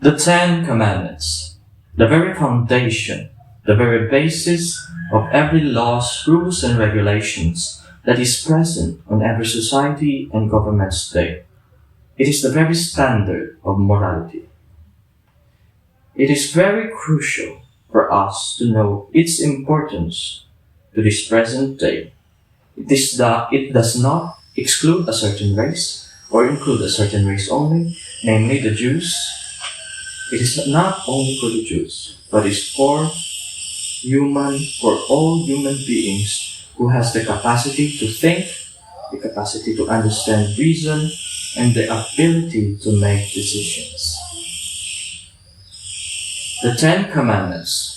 The Ten Commandments, the very foundation, the very basis of every laws, rules, and regulations that is present on every society and government today. It is the very standard of morality. It is very crucial for us to know its importance to this present day. It does not exclude a certain race or include a certain race only, namely the Jews. It is not only for the Jews, but is for all human beings who has the capacity to think, the capacity to understand reason, and the ability to make decisions. The Ten Commandments.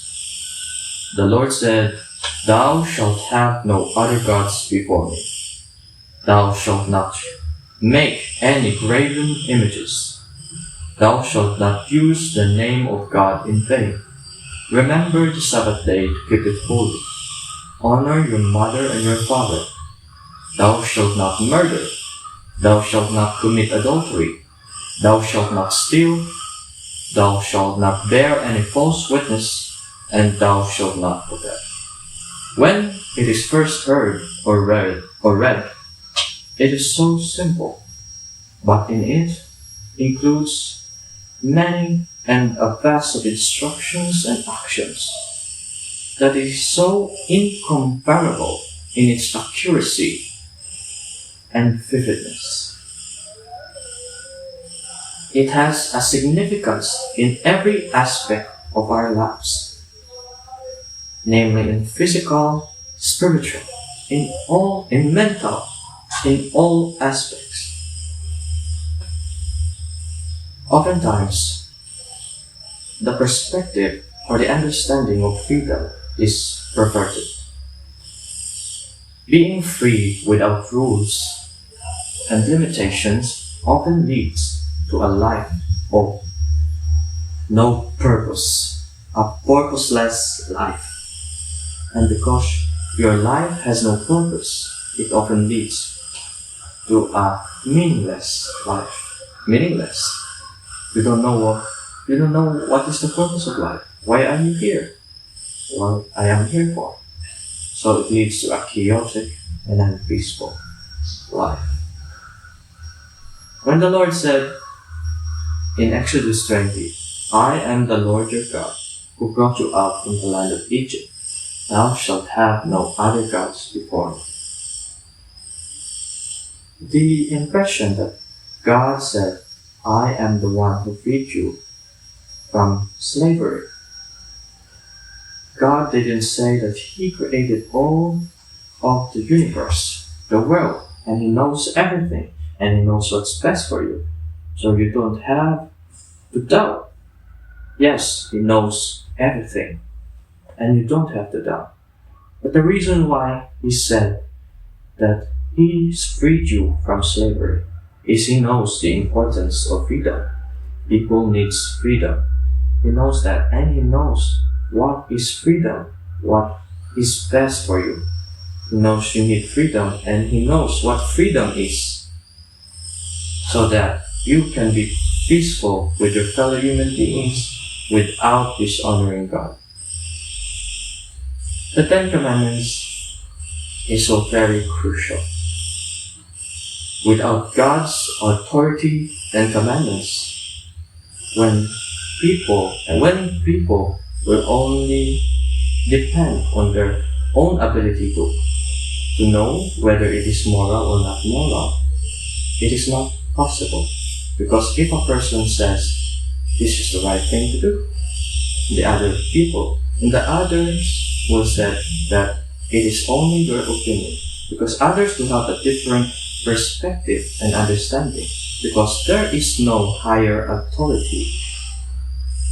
The Lord said, "Thou shalt have no other gods before me. Thou shalt not make any graven images. Thou shalt not use the name of God in vain. Remember the Sabbath day to keep it holy. Honor your mother and your father. Thou shalt not murder. Thou shalt not commit adultery. Thou shalt not steal. Thou shalt not bear any false witness, and thou shalt not covet." When it is first heard or read, it is so simple, but in it includes many and a vast of instructions and actions that is so incomparable in its accuracy and vividness. It has a significance in every aspect of our lives, namely in physical, spiritual, in mental, in all aspects. Oftentimes, the perspective or the understanding of freedom is perverted. Being free without rules and limitations often leads to a life of no purpose, a purposeless life. And because your life has no purpose, it often leads to a meaningless life. Meaningless. You don't know what is the purpose of life. Why are you here? What I am here for. So it leads to a chaotic and unpeaceful life. When the Lord said in Exodus 20, "I am the Lord your God, who brought you out from the land of Egypt. Thou shalt have no other gods before me." The impression that God said, "I am the one who freed you from slavery." God didn't say that He created all of the universe, the world, and He knows everything, and He knows what's best for you. So you don't have to doubt. Yes, He knows everything, and you don't have to doubt. But the reason why He said that He's freed you from slavery is He knows the importance of freedom. People needs freedom. He knows that, and He knows what is freedom, what is best for you. He knows you need freedom, and He knows what freedom is, so that you can be peaceful with your fellow human beings without dishonoring God. The Ten Commandments is so very crucial. Without God's authority and commandments, when people will only depend on their own ability to know whether it is moral or not moral, it is not possible. Because if a person says this is the right thing to do, the others will say that it is only your opinion, because others do have a different perspective and understanding, because there is no higher authority.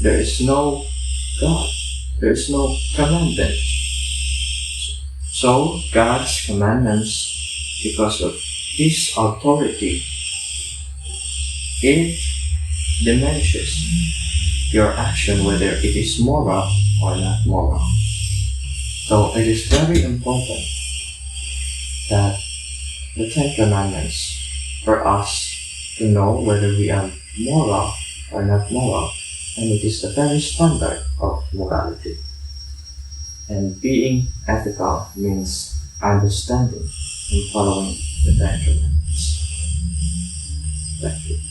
There is no God. There is no commandment. So God's commandments, because of His authority, it diminishes your action whether it is moral or not moral. So it is very important that the Ten Commandments, for us to know whether we are moral or not moral, and it is the very standard of morality. And being ethical means understanding and following the Ten Commandments. Thank you.